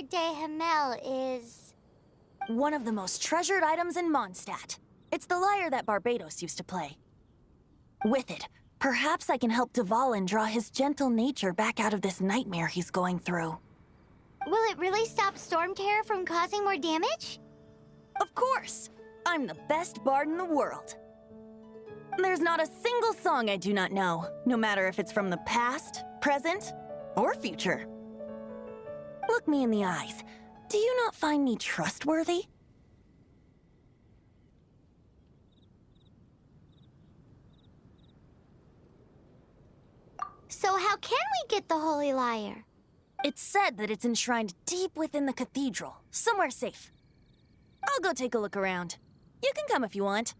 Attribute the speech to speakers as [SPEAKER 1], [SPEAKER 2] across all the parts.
[SPEAKER 1] De Hamel is...
[SPEAKER 2] one of the most treasured items in Mondstadt. It's the lyre that Barbados used to play. With it, perhaps I can help Dvalin draw his gentle nature back out of this nightmare he's going through.
[SPEAKER 1] Will it really stop Storm Terror from causing more damage?
[SPEAKER 2] Of course! I'm the best bard in the world. There's not a single song I do not know, no matter if it's from the past, present, or future. Look me in the eyes. Do you not find me trustworthy?
[SPEAKER 1] So how can we get the Holy Lyre?
[SPEAKER 2] It's said that it's enshrined deep within the cathedral, somewhere safe. I'll go take a look around. You can come if you want.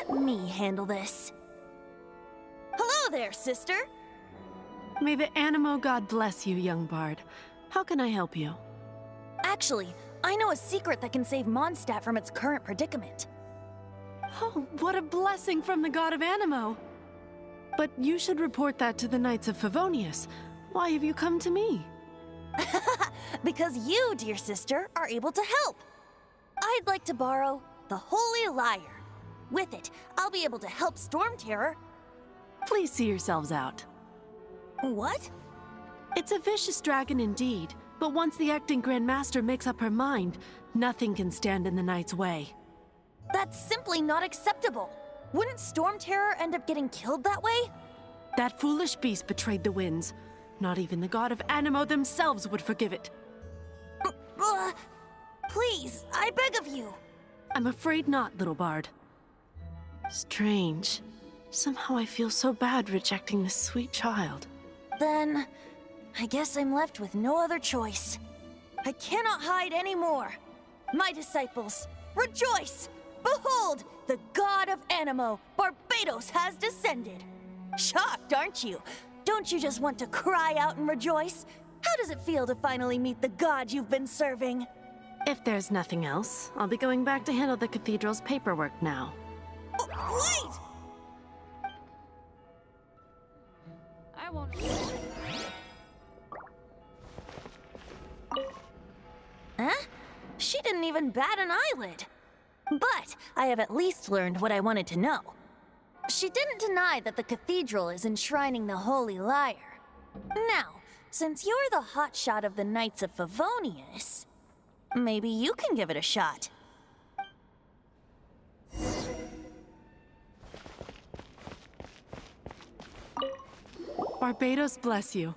[SPEAKER 2] Let me handle this. Hello there, sister.
[SPEAKER 3] May the Animo God bless you, young bard. How can I help you?
[SPEAKER 2] Actually, I know a secret that can save Mondstadt from its current predicament.
[SPEAKER 3] Oh, what a blessing from the god of Animo! But you should report that to the Knights of Favonius. Why have you come to me?
[SPEAKER 2] Because you, dear sister, are able to help. I'd like to borrow the Holy Lyre. With it, I'll be able to help Storm Terror.
[SPEAKER 3] Please see yourselves out.
[SPEAKER 2] What?
[SPEAKER 3] It's a vicious dragon indeed, but once the acting Grand Master makes up her mind, nothing can stand in the Knight's way.
[SPEAKER 2] That's simply not acceptable. Wouldn't Storm Terror end up getting killed that way?
[SPEAKER 3] That foolish beast betrayed the winds. Not even the god of Animo themselves would forgive it.
[SPEAKER 2] Please, I beg of you.
[SPEAKER 3] I'm afraid not, little bard. Strange. Somehow I feel so bad rejecting this sweet child.
[SPEAKER 2] Then, I guess I'm left with no other choice. I cannot hide anymore. My disciples, rejoice! Behold, the god of Animo, Barbados, has descended. Shocked, aren't you? Don't you just want to cry out and rejoice? How does it feel to finally meet the god you've been serving?
[SPEAKER 3] If there's nothing else, I'll be going back to handle the cathedral's paperwork now.
[SPEAKER 2] Wait!
[SPEAKER 4] I won't.
[SPEAKER 2] Huh? She didn't even bat an eyelid. But I have at least learned what I wanted to know. She didn't deny that the cathedral is enshrining the Holy Lyre. Now, since you're the hotshot of the Knights of Favonius, maybe you can give it a shot.
[SPEAKER 3] Barbados bless you.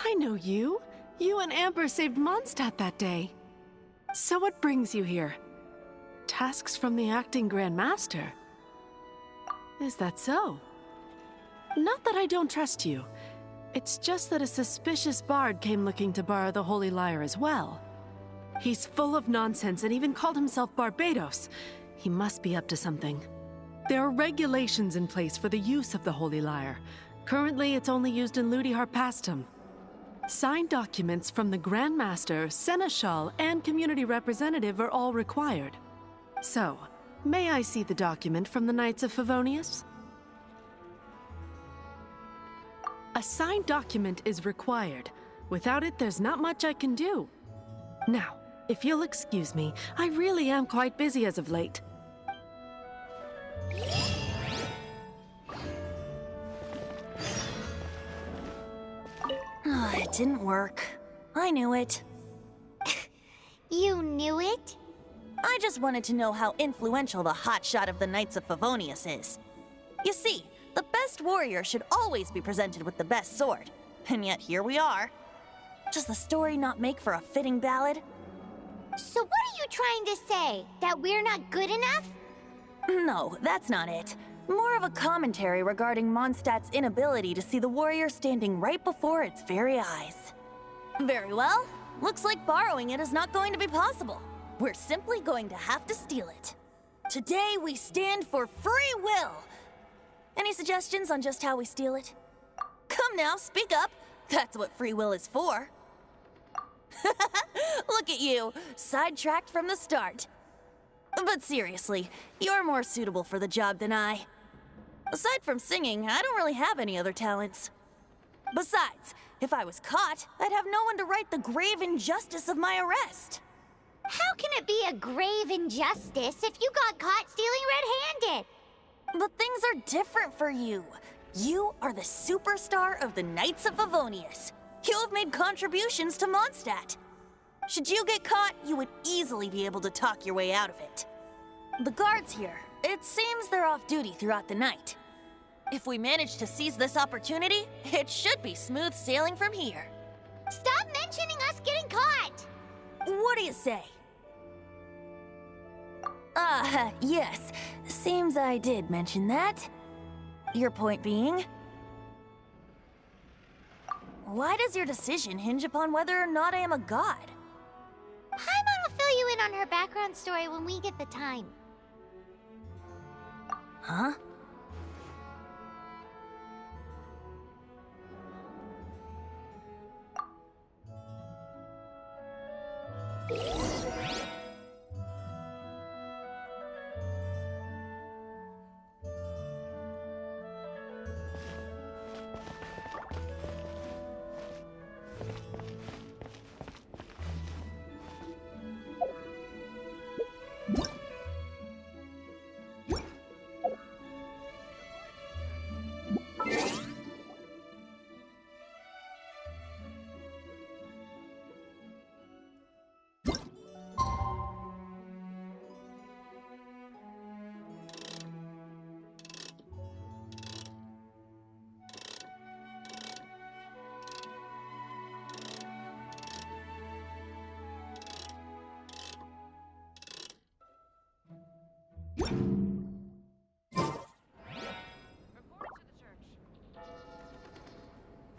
[SPEAKER 3] I know you. You and Amber saved Mondstadt that day. So what brings you here? Tasks from the acting Grand Master? Is that so? Not that I don't trust you. It's just that a suspicious bard came looking to borrow the Holy Lyre as well. He's full of nonsense and even called himself Barbados. He must be up to something. There are regulations in place for the use of the Holy Lyre. Currently, it's only used in Ludi Harpastum. Signed documents from the Grand Master, Seneschal, and community representative are all required. So, may I see the document from the Knights of Favonius? A signed document is required. Without it, there's not much I can do. Now, If you'll excuse me, I really am quite busy as of late.
[SPEAKER 2] It didn't work. I knew it.
[SPEAKER 1] You knew it?
[SPEAKER 2] I just wanted to know how influential the hotshot of the Knights of Favonius is. You see, the best warrior should always be presented with the best sword. And yet here we are. Does the story not make for a fitting ballad?
[SPEAKER 1] So what are you trying to say? That we're not good enough?
[SPEAKER 2] No, that's not it. More of a commentary regarding Mondstadt's inability to see the warrior standing right before its very eyes. Very well. Looks like borrowing it is not going to be possible. We're simply going to have to steal it. Today we stand for free will. Any suggestions on just how we steal it? Come now, speak up. That's what free will is for. Look at you, sidetracked from the start. But seriously, you're more suitable for the job than I. Aside from singing, I don't really have any other talents. Besides, if I was caught, I'd have no one to right the grave injustice of my arrest.
[SPEAKER 1] How can it be a grave injustice if you got caught stealing red-handed?
[SPEAKER 2] But things are different for you. You are the superstar of the Knights of Favonius. You have made contributions to Mondstadt. Should you get caught, you would easily be able to talk your way out of it. The guards here, it seems they're off duty throughout the night. If we manage to seize this opportunity, it should be smooth sailing from here.
[SPEAKER 1] Stop mentioning us getting caught!
[SPEAKER 2] What do you say? Yes. Seems I did mention that. Your point being? Why does your decision hinge upon whether or not I am a god?
[SPEAKER 1] Paimon will fill you in on her background story when we get the time.
[SPEAKER 2] Huh?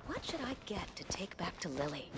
[SPEAKER 5] What should I get to take back to Lily?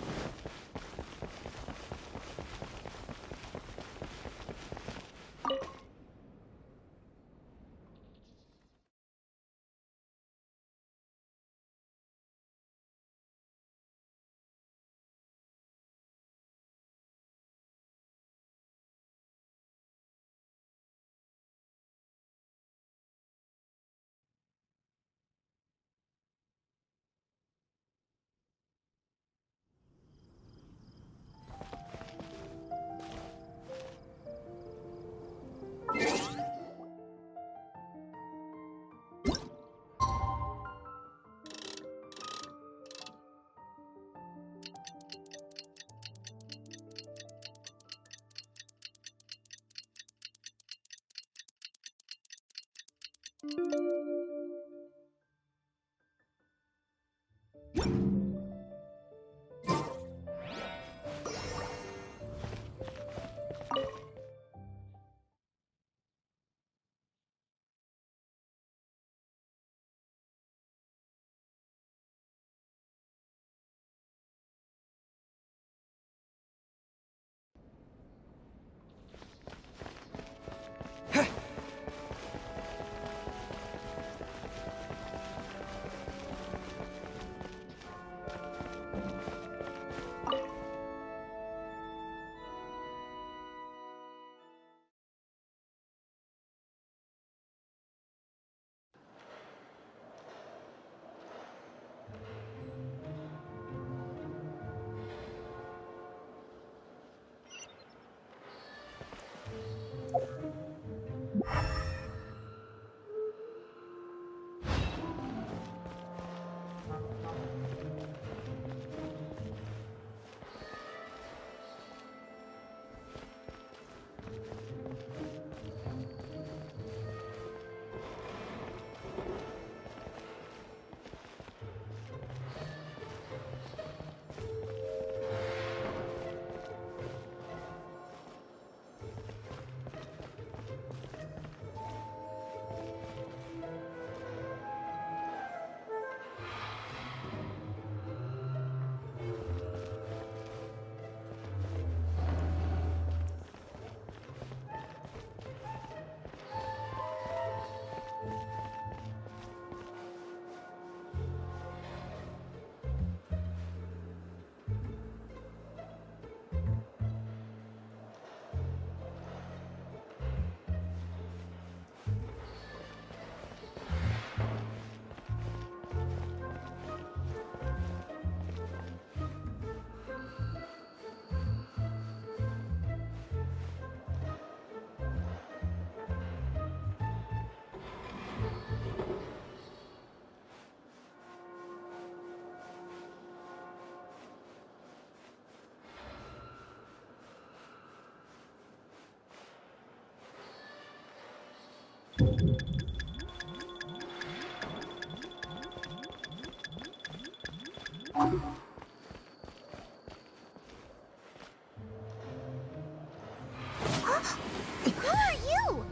[SPEAKER 1] Who are you?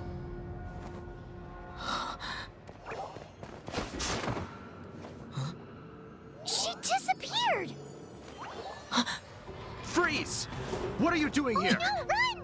[SPEAKER 1] She disappeared!
[SPEAKER 6] Freeze! What are you doing here?
[SPEAKER 1] No, run!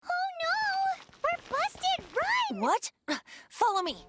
[SPEAKER 1] Oh no! We're busted! Run!
[SPEAKER 2] What? Follow me.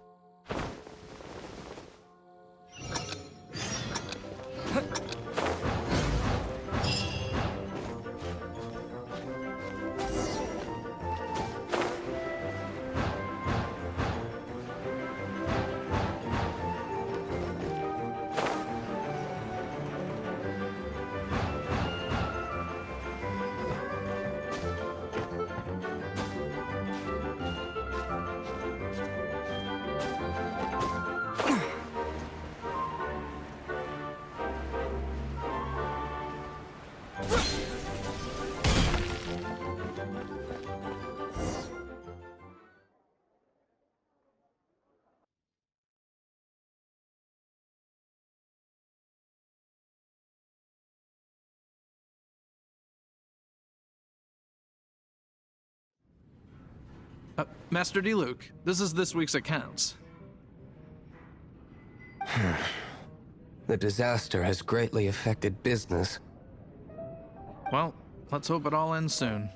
[SPEAKER 6] Master Diluc, this is this week's accounts.
[SPEAKER 7] The disaster has greatly affected business.
[SPEAKER 6] Well, let's hope it all ends soon.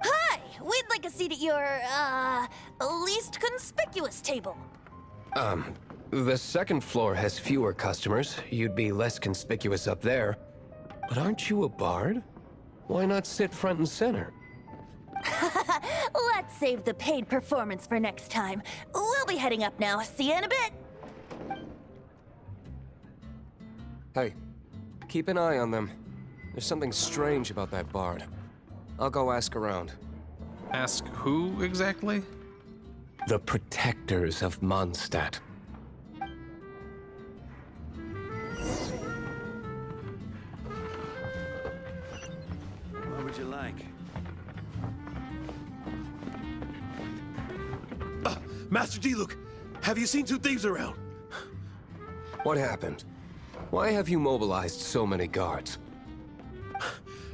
[SPEAKER 2] Hi! We'd like a seat at your, least conspicuous table.
[SPEAKER 7] The second floor has fewer customers. You'd be less conspicuous up there. But aren't you a bard? Why not sit front and center?
[SPEAKER 2] Let's save the paid performance for next time. We'll be heading up now. See you in a bit.
[SPEAKER 7] Hey, keep an eye on them. There's something strange about that bard. I'll go ask around.
[SPEAKER 6] Ask who exactly?
[SPEAKER 7] The protectors of Mondstadt.
[SPEAKER 8] What would you like?
[SPEAKER 9] Master Diluc, have you seen two thieves around?
[SPEAKER 7] What happened? Why have you mobilized so many guards?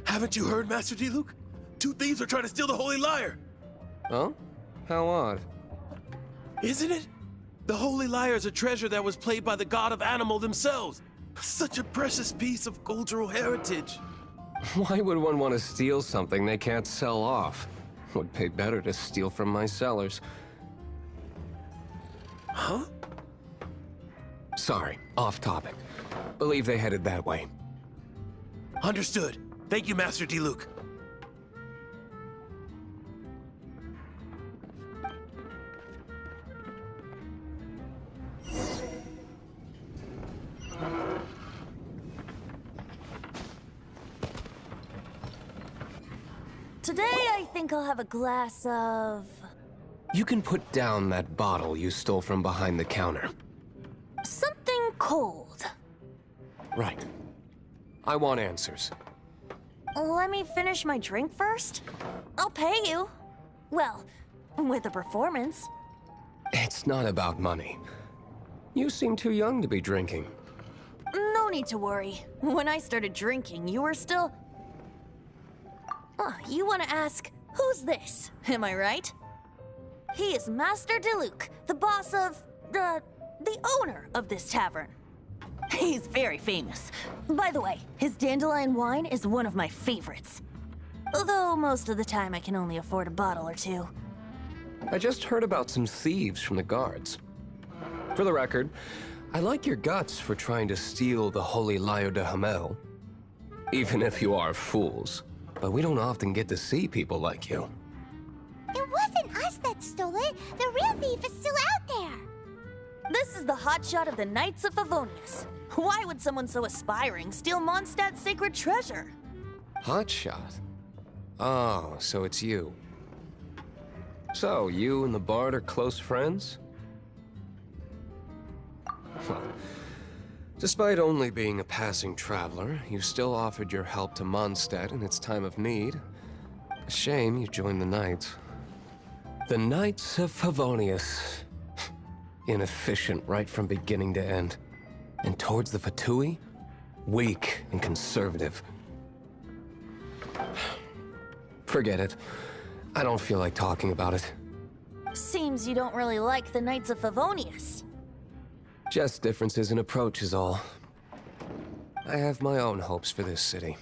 [SPEAKER 9] Haven't you heard, Master Diluc? Two thieves are trying to steal the Holy Lyre.
[SPEAKER 7] Huh? How odd.
[SPEAKER 9] Isn't it? The Holy Lyre is a treasure that was played by the god of animal themselves. Such a precious piece of cultural heritage.
[SPEAKER 7] Why would one want to steal something they can't sell off? Would pay better to steal from my cellars.
[SPEAKER 9] Huh?
[SPEAKER 7] Sorry, off topic. Believe they headed that way.
[SPEAKER 9] Understood. Thank you, Master Diluc.
[SPEAKER 2] Today, I think I'll have a glass of...
[SPEAKER 7] You can put down that bottle you stole from behind the counter.
[SPEAKER 2] something cold.
[SPEAKER 7] Right. I want answers.
[SPEAKER 2] Let me finish my drink first. I'll pay you. Well, with a performance.
[SPEAKER 7] It's not about money. You seem too young to be drinking.
[SPEAKER 2] No need to worry. When I started drinking, you were still... you want to ask, who's this? Am I right? He is Master Diluc, the boss of... the owner of this tavern. He's very famous. By the way, his dandelion wine is one of my favorites. Although most of the time I can only afford a bottle or two.
[SPEAKER 7] I just heard about some thieves from the guards. For the record, I like your guts for trying to steal the Holy Lyre de Hamel. Even if you are fools. But we don't often get to see people like you.
[SPEAKER 1] It wasn't us that stole it. The real thief is still out there.
[SPEAKER 2] This is the hotshot of the Knights of Favonius. Why would someone so aspiring steal Mondstadt's sacred treasure?
[SPEAKER 7] Hotshot? Oh, so it's you. So, you and the Bard are close friends? Well, despite only being a passing traveler, you still offered your help to Mondstadt in its time of need. A shame you joined the Knights. The Knights of Favonius. Inefficient right from beginning to end. And towards the Fatui, weak and conservative. Forget it. I don't feel like talking about it.
[SPEAKER 2] Seems you don't really like the Knights of Favonius.
[SPEAKER 7] Just differences in approach is all. I have my own hopes for this city.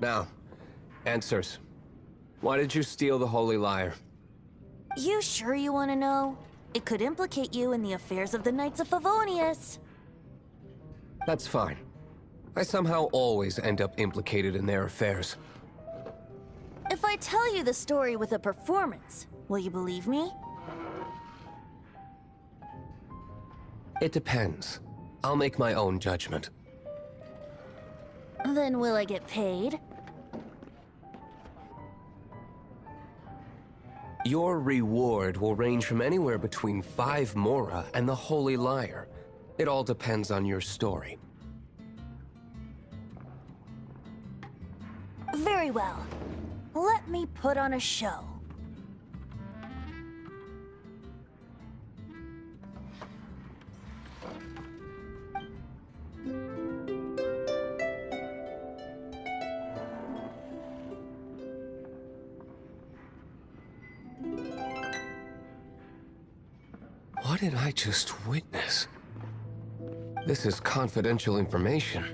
[SPEAKER 7] Now, answers. Why did you steal the Holy Lyre?
[SPEAKER 2] You sure you want to know? It could implicate you in the affairs of the Knights of Favonius.
[SPEAKER 7] That's fine. I somehow always end up implicated in their affairs.
[SPEAKER 2] If I tell you the story with a performance, will you believe me?
[SPEAKER 7] It depends. I'll make my own judgment.
[SPEAKER 2] Then will I get paid?
[SPEAKER 7] Your reward will range from anywhere between 5 Mora and the Holy Lyre. It all depends on your story.
[SPEAKER 2] Very well. Let me put on a show.
[SPEAKER 7] What did I just witness? This is confidential information.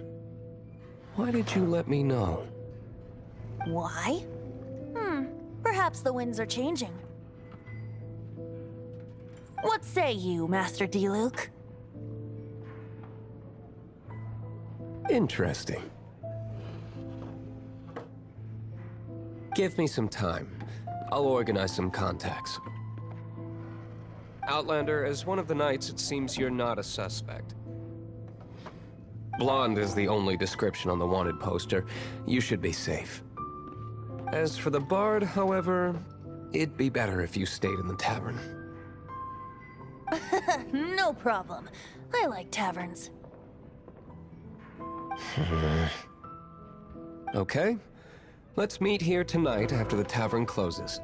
[SPEAKER 7] Why did you let me know?
[SPEAKER 2] Why? Perhaps the winds are changing. What say you, Master Diluc?
[SPEAKER 7] Interesting. Give me some time. I'll organize some contacts. Outlander, as one of the Knights, it seems you're not a suspect. Blonde is the only description on the wanted poster. You should be safe. As for the Bard, however, it'd be better if you stayed in the tavern.
[SPEAKER 2] No problem. I like taverns.
[SPEAKER 7] Okay. Let's meet here tonight after the tavern closes.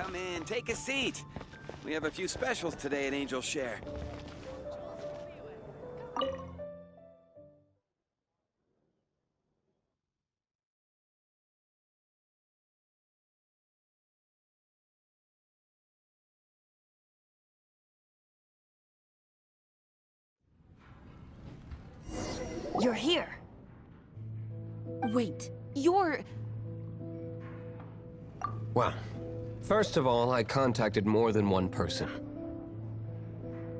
[SPEAKER 8] come in. Take a seat. We have a few specials today at Angel Share.
[SPEAKER 2] You're here.
[SPEAKER 3] Wait, you're...
[SPEAKER 7] Well, first of all, I contacted more than one person.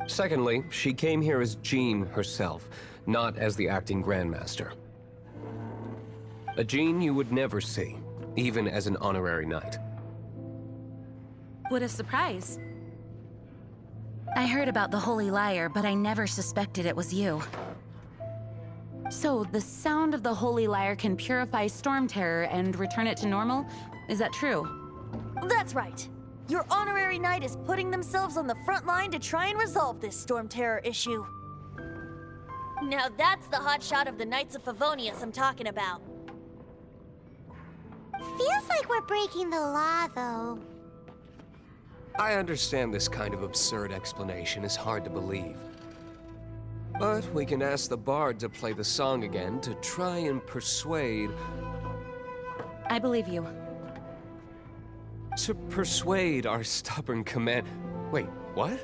[SPEAKER 7] Secondly, she came here as Jean herself, not as the acting Grandmaster. A Jean you would never see, even as an honorary knight.
[SPEAKER 10] What a surprise. I heard about the Holy Liar, but I never suspected it was you. So, the sound of the Holy Liar can purify Storm Terror and return it to normal? Is that true?
[SPEAKER 2] That's right. Your honorary knight is putting themselves on the front line to try and resolve this Storm Terror issue. Now that's the hotshot of the Knights of Favonius I'm talking about.
[SPEAKER 1] Feels like we're breaking the law, though.
[SPEAKER 7] I understand this kind of absurd explanation is hard to believe. But we can ask the bard to play the song again to try and persuade...
[SPEAKER 10] I believe you.
[SPEAKER 7] To persuade our stubborn command... Wait, what?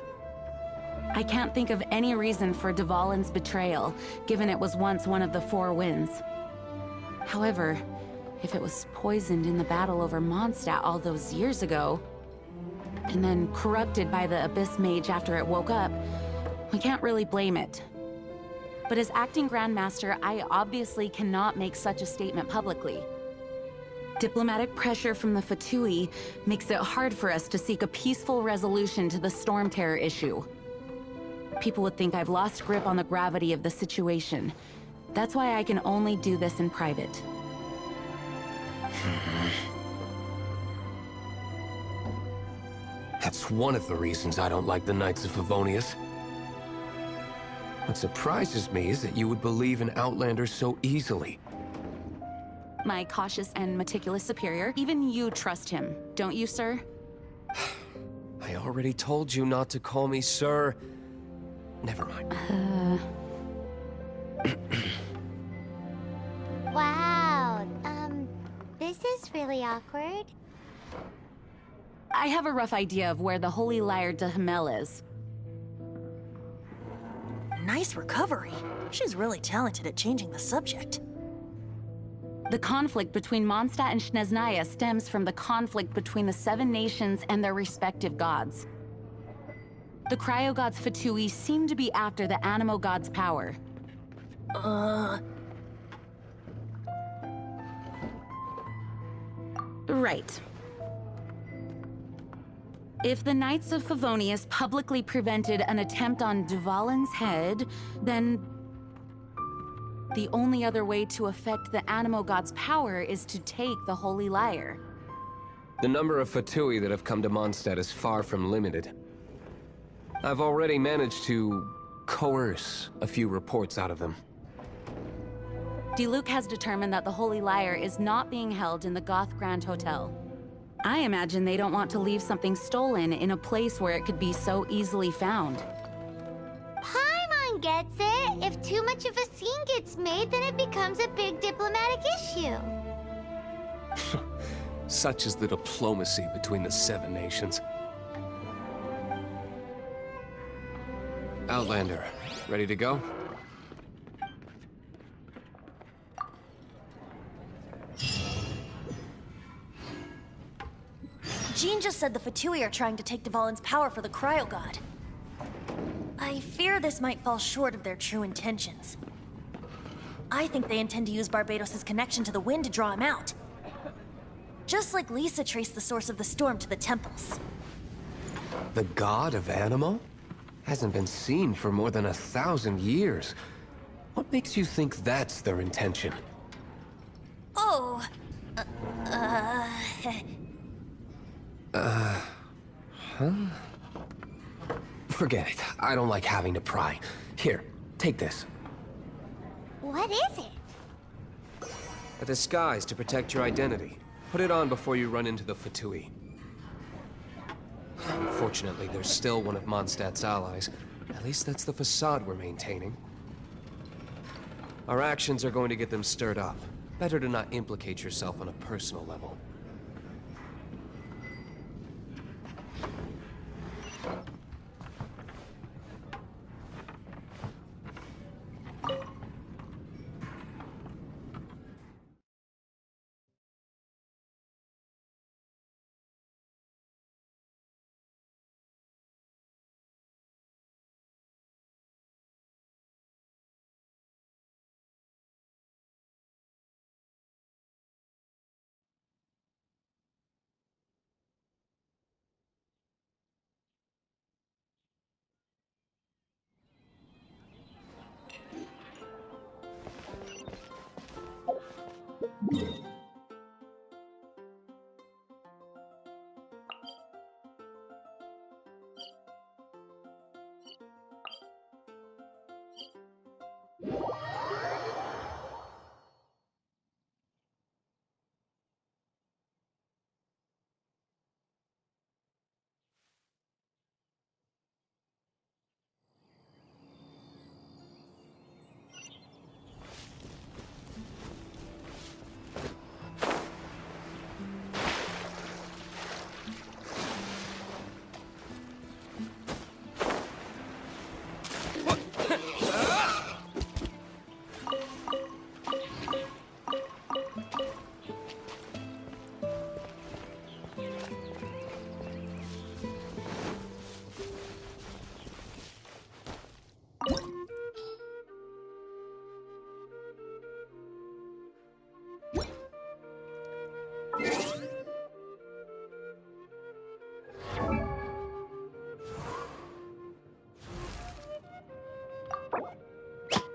[SPEAKER 10] I can't think of any reason for Dvalin's betrayal, given it was once one of the Four Winds. However, if it was poisoned in the battle over Mondstadt all those years ago, and then corrupted by the Abyss Mage after it woke up, we can't really blame it. But as acting Grandmaster, I obviously cannot make such a statement publicly. Diplomatic pressure from the Fatui makes it hard for us to seek a peaceful resolution to the Storm Terror issue. People would think I've lost grip on the gravity of the situation. That's why I can only do this in private.
[SPEAKER 7] That's one of the reasons I don't like the Knights of Favonius. What surprises me is that you would believe in Outlanders so easily.
[SPEAKER 10] My cautious and meticulous superior, even you trust him, don't you, sir?
[SPEAKER 7] I already told you not to call me sir. Never mind.
[SPEAKER 1] Wow, this is really awkward.
[SPEAKER 10] I have a rough idea of where the Holy Liar de Himmel is.
[SPEAKER 2] Nice recovery. She's really talented at changing the subject.
[SPEAKER 10] The conflict between Mondstadt and Snezhnaya stems from the conflict between the Seven Nations and their respective gods. The cryo-gods Fatui seem to be after the Animo god's power. Right. If the Knights of Favonius publicly prevented an attempt on Dvalin's head, then the only other way to affect the Animo god's power is to take the Holy Liar.
[SPEAKER 7] The number of Fatui that have come to Mondstadt is far from limited. I've already managed to coerce a few reports out of them.
[SPEAKER 10] Diluc has determined that the Holy Liar is not being held in the Goth Grand Hotel. I imagine they don't want to leave something stolen in a place where it could be so easily found.
[SPEAKER 1] Paimon gets it. If too much of a scene gets made, then it becomes a big diplomatic issue.
[SPEAKER 7] Such is the diplomacy between the Seven Nations. Outlander, ready to go?
[SPEAKER 2] Jean just said the Fatui are trying to take Dvalin's power for the Cryo God. I fear this might fall short of their true intentions. I think they intend to use Barbados' connection to the wind to draw him out. Just like Lisa traced the source of the storm to the temples.
[SPEAKER 7] The god of Animo? Hasn't been seen for more than 1,000 years. What makes you think that's their intention?
[SPEAKER 2] Oh...
[SPEAKER 7] Forget it. I don't like having to pry. Here, take this.
[SPEAKER 1] What is it?
[SPEAKER 7] A disguise to protect your identity. Put it on before you run into the Fatui. Fortunately, there's still one of Mondstadt's allies. At least that's the facade we're maintaining. Our actions are going to get them stirred up. Better to not implicate yourself on a personal level.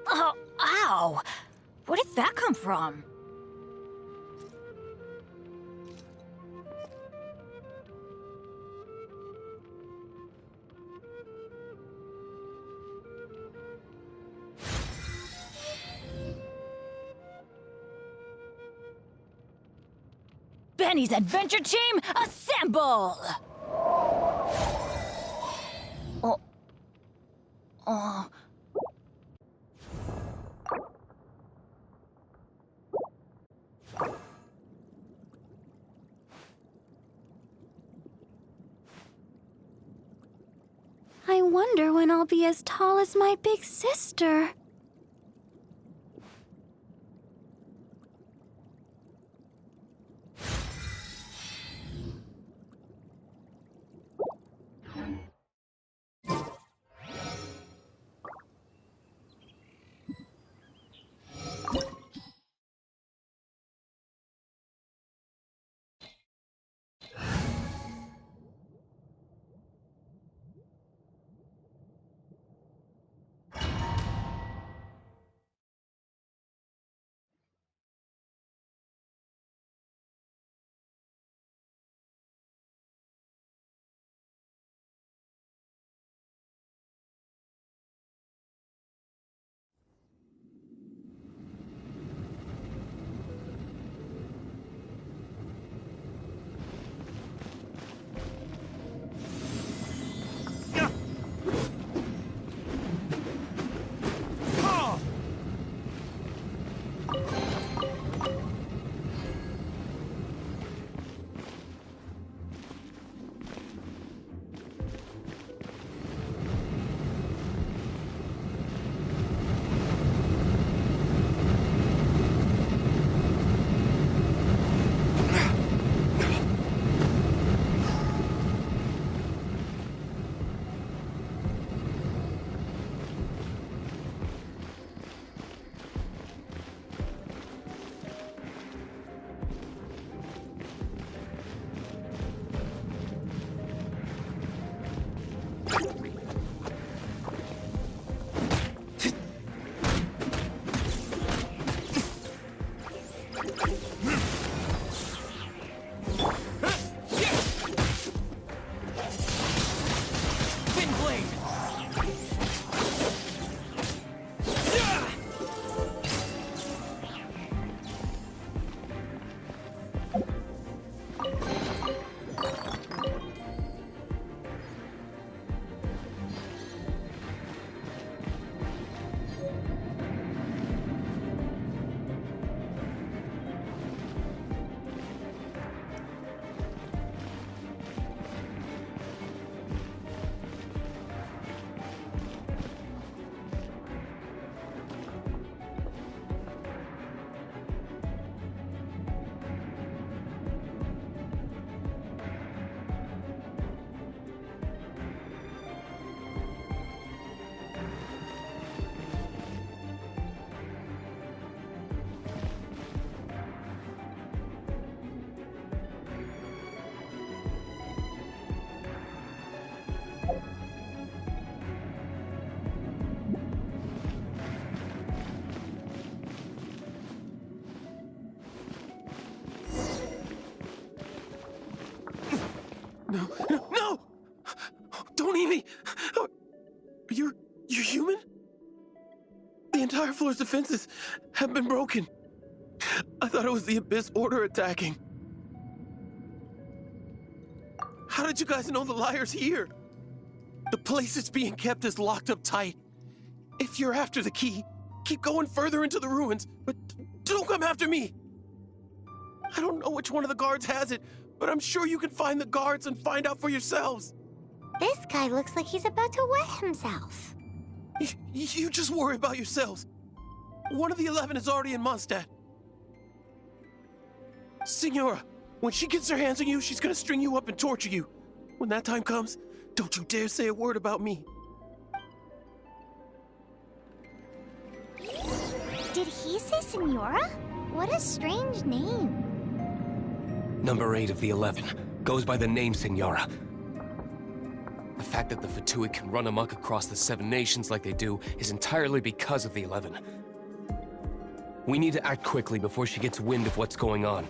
[SPEAKER 2] Oh, ow! Where did that come from? Benny's adventure team, assemble! Oh.
[SPEAKER 1] I wonder when I'll be as tall as my big sister.
[SPEAKER 9] floor's defenses have been broken. I thought it was the Abyss Order attacking. How did you guys know the liar's here? The place it's being kept is locked up tight. If you're after the key, keep going further into the ruins, but don't come after me. I don't know which one of the guards has it, but I'm sure you can find the guards and find out for yourselves.
[SPEAKER 1] This guy looks like he's about to wet himself.
[SPEAKER 9] You just worry about yourselves. One of the 11 is already in Mondstadt. Signora, when she gets her hands on you, she's gonna string you up and torture you. When that time comes, don't you dare say a word about me.
[SPEAKER 1] Did he say Senora? What a strange name.
[SPEAKER 7] Number 8 of the 11 goes by the name Senora. The fact that the Fatui can run amok across the 7 nations like they do is entirely because of the 11. We need to act quickly before she gets wind of what's going on.